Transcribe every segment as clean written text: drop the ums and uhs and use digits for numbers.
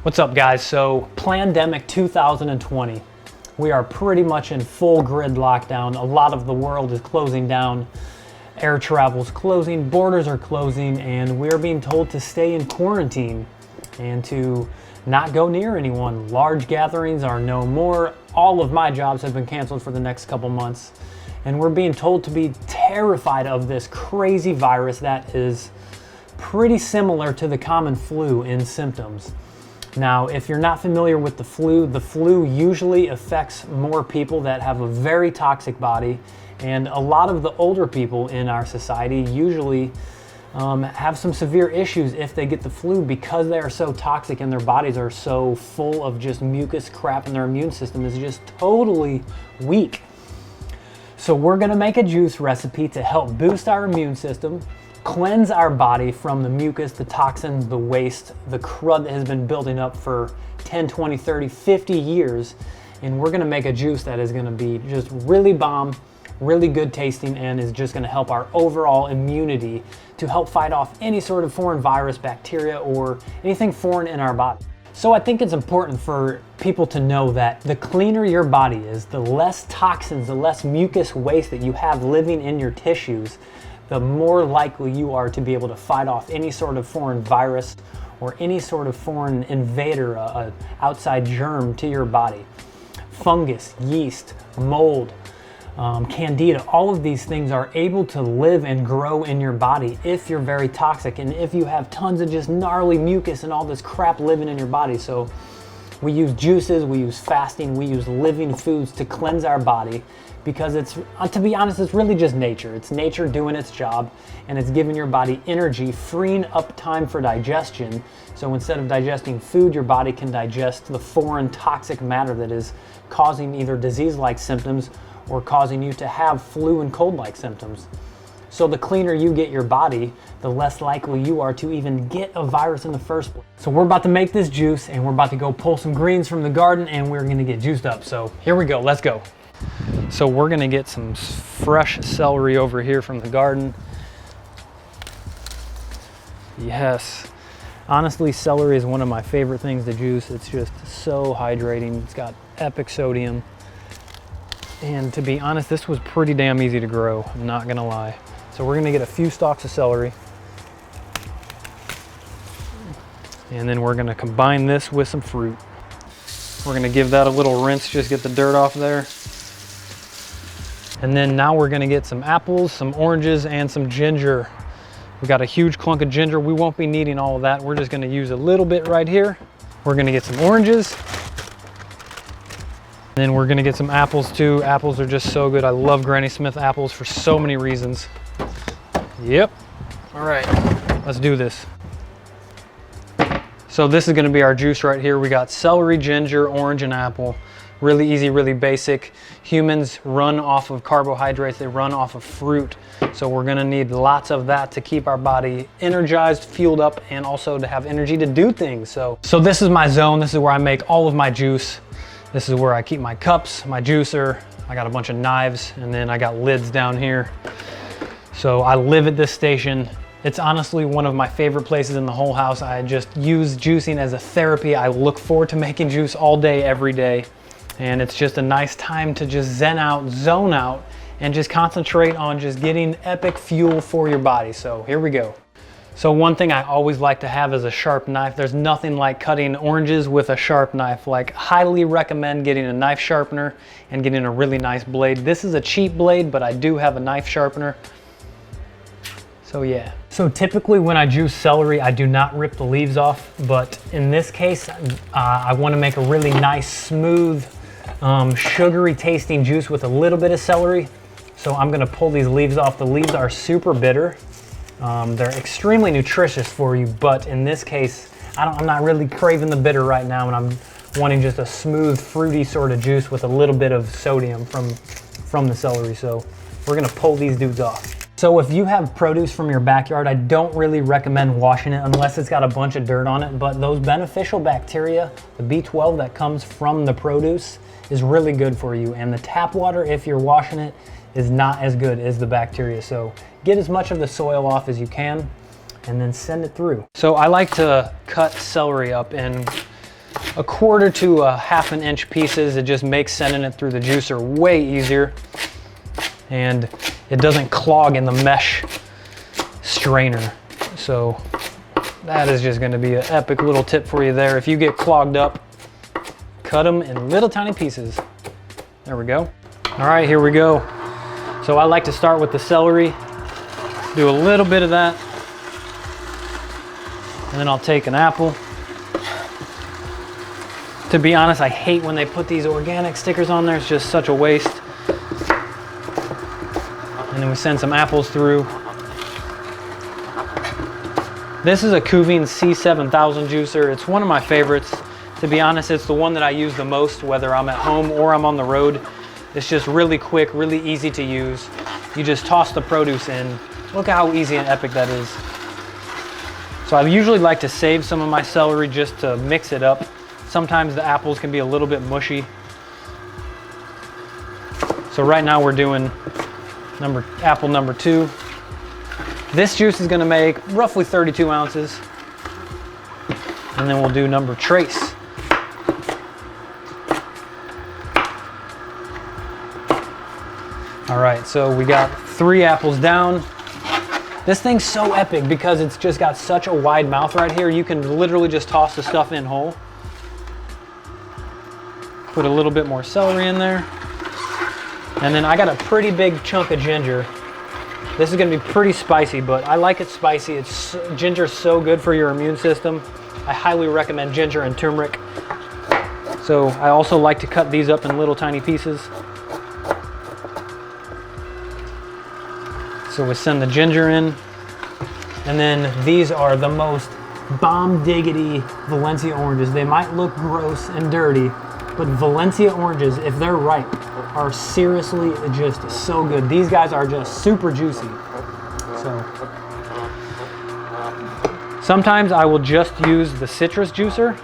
What's up, guys? So, Plandemic 2020. We are pretty much in full grid lockdown. A lot of the world is closing down. Air travel's closing, borders are closing, and we're being told to stay in quarantine and to not go near anyone. Large gatherings are no more. All of my jobs have been canceled for the next couple months. And we're being told to be terrified of this crazy virus that is pretty similar to the common flu in symptoms. Now, if you're not familiar with the flu usually affects more people that have a very toxic body, and a lot of the older people in our society usually have some severe issues if they get the flu because they are so toxic and their bodies are so full of just mucus crap and their immune system is just totally weak. So we're gonna make a juice recipe to help boost our immune system, cleanse our body from the mucus, the toxins, the waste, the crud that has been building up for 10, 20, 30, 50 years. And we're gonna make a juice that is gonna be just really bomb, really good tasting, and is just gonna help our overall immunity to help fight off any sort of foreign virus, bacteria, or anything foreign in our body. So I think it's important for people to know that the cleaner your body is, the less toxins, the less mucus waste that you have living in your tissues, the more likely you are to be able to fight off any sort of foreign virus or any sort of foreign invader, outside germ to your body. Fungus, yeast, mold, candida, all of these things are able to live and grow in your body if you're very toxic and if you have tons of just gnarly mucus and all this crap living in your body. So we use juices, we use fasting, we use living foods to cleanse our body because it's, to be honest, it's really just nature. It's nature doing its job, and it's giving your body energy, freeing up time for digestion. So instead of digesting food, your body can digest the foreign toxic matter that is causing either disease-like symptoms or causing you to have flu and cold-like symptoms. So the cleaner you get your body, the less likely you are to even get a virus in the first place. So we're about to make this juice, and we're about to go pull some greens from the garden, and we're gonna get juiced up. So here we go, let's go. So we're gonna get some fresh celery over here from the garden. Yes. Honestly, celery is one of my favorite things to juice. It's just so hydrating. It's got epic sodium. And to be honest, this was pretty damn easy to grow, I'm not gonna lie. So we're gonna get a few stalks of celery. And then we're gonna combine this with some fruit. We're gonna give that a little rinse, just get the dirt off there. And then now we're gonna get some apples, some oranges, and some ginger. We got a huge clunk of ginger. We won't be needing all of that. We're just gonna use a little bit right here. We're gonna get some oranges. Then we're gonna get some apples too. Apples are just so good. I love Granny Smith apples for so many reasons. Yep. All right, let's do this. So this is gonna be our juice right here. We got celery, ginger, orange, and apple. Really easy, really basic. Humans run off of carbohydrates, they run off of fruit. So we're gonna need lots of that to keep our body energized, fueled up, and also to have energy to do things. So this is my zone. This is where I make all of my juice. This is where I keep my cups, my juicer. I got a bunch of knives, and then I got lids down here. So I live at this station. It's honestly one of my favorite places in the whole house. I just use juicing as a therapy. I look forward to making juice all day, every day. And it's just a nice time to just zen out, zone out, and just concentrate on just getting epic fuel for your body. So here we go. So one thing I always like to have is a sharp knife. There's nothing like cutting oranges with a sharp knife. Like, highly recommend getting a knife sharpener and getting a really nice blade. This is a cheap blade, but I do have a knife sharpener. So yeah. So typically when I juice celery, I do not rip the leaves off, but in this case, I want to make a really nice, smooth, sugary tasting juice with a little bit of celery. So I'm gonna pull these leaves off. The leaves are super bitter. They're extremely nutritious for you, but in this case, I'm not really craving the bitter right now, and I'm wanting just a smooth, fruity sort of juice with a little bit of sodium from the celery. So we're gonna pull these dudes off. So if you have produce from your backyard, I don't really recommend washing it unless it's got a bunch of dirt on it, but those beneficial bacteria, the B12 that comes from the produce, is really good for you. And the tap water, if you're washing it, is not as good as the bacteria. So get as much of the soil off as you can and then send it through. So I like to cut celery up in 1/4 to 1/2 inch pieces. It just makes sending it through the juicer way easier, and it doesn't clog in the mesh strainer. So that is just going to be an epic little tip for you there. If you get clogged up, cut them in little tiny pieces. There we go. All right, here we go. So I like to start with the celery, do a little bit of that, and then I'll take an apple. To be honest, I hate when they put these organic stickers on there. It's just such a waste. And then we send some apples through. This is a Cuvine C7000 juicer. It's one of my favorites. To be honest, it's the one that I use the most, whether I'm at home or I'm on the road. It's just really quick, really easy to use. You just toss the produce in. Look at how easy and epic that is. So I usually like to save some of my celery just to mix it up. Sometimes the apples can be a little bit mushy. So right now we're doing apple number 2. This juice is gonna make roughly 32 ounces. And then we'll do number trace. All right, so we got 3 apples down. This thing's so epic because it's just got such a wide mouth right here. You can literally just toss the stuff in whole. Put a little bit more celery in there. And then I got a pretty big chunk of ginger. This is gonna be pretty spicy, but I like it spicy. Ginger's so good for your immune system. I highly recommend ginger and turmeric. So I also like to cut these up in little tiny pieces. So we send the ginger in. And then these are the most bomb diggity Valencia oranges. They might look gross and dirty, but Valencia oranges, if they're ripe, are seriously just so good. These guys are just super juicy. So sometimes I will just use the citrus juicer,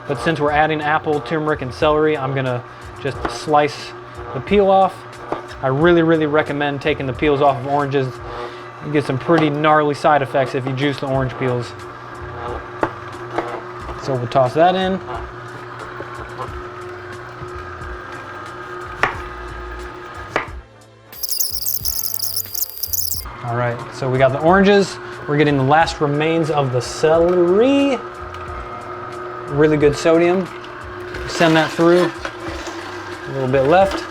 but since we're adding apple, turmeric, and celery, I'm gonna just slice the peel off. I really recommend taking the peels off of oranges. You get some pretty gnarly side effects if you juice the orange peels. So we'll toss that in. All right, so we got the oranges. We're getting the last remains of the celery. Really good sodium. Send that through. A little bit left.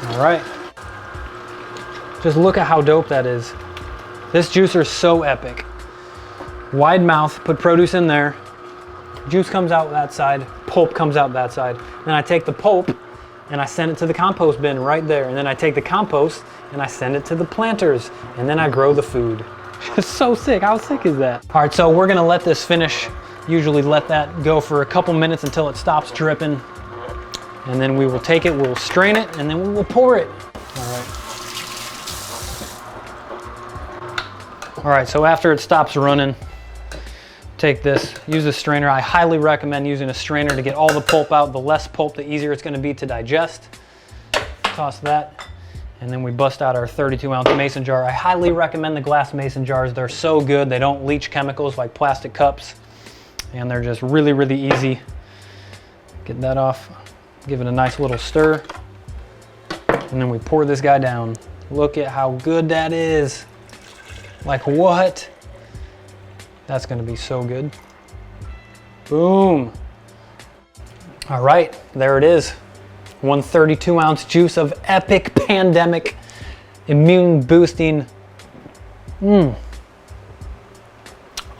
All right. Just look at how dope that is. This juicer is so epic. Wide mouth, put produce in there. Juice comes out that side, pulp comes out that side. Then I take the pulp and I send it to the compost bin right there. And then I take the compost and I send it to the planters. And then I grow the food. It's so sick. How sick is that? All right, so we're gonna let this finish. Usually let that go for a couple minutes until it stops dripping. And then we will take it, we'll strain it, and then we will pour it. All right, so after it stops running, take this, use a strainer. I highly recommend using a strainer to get all the pulp out. The less pulp, the easier it's gonna be to digest. Toss that, and then we bust out our 32-ounce mason jar. I highly recommend the glass mason jars. They're so good. They don't leach chemicals like plastic cups, and they're just really easy. Get that off, give it a nice little stir, and then we pour this guy down. Look at how good that is. Like what? That's gonna be so good. Boom. All right, there it is. 1 32-ounce juice of epic pandemic immune boosting.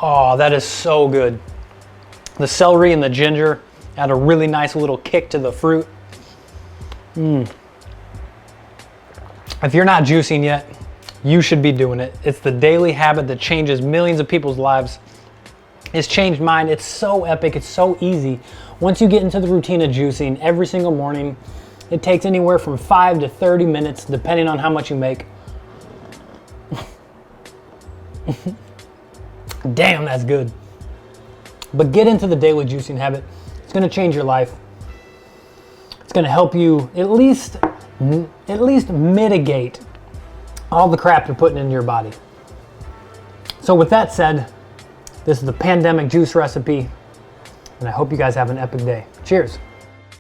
Oh, that is so good. The celery and the ginger add a really nice little kick to the fruit. If you're not juicing yet, you should be doing it. It's the daily habit that changes millions of people's lives. It's changed mine. It's so epic. It's so easy. Once you get into the routine of juicing every single morning, it takes anywhere from 5 to 30 minutes, depending on how much you make. Damn, that's good. But get into the daily juicing habit. It's gonna change your life. It's gonna help you at least mitigate all the crap you're putting into your body. So with that said, this is the pandemic juice recipe. And I hope you guys have an epic day. Cheers.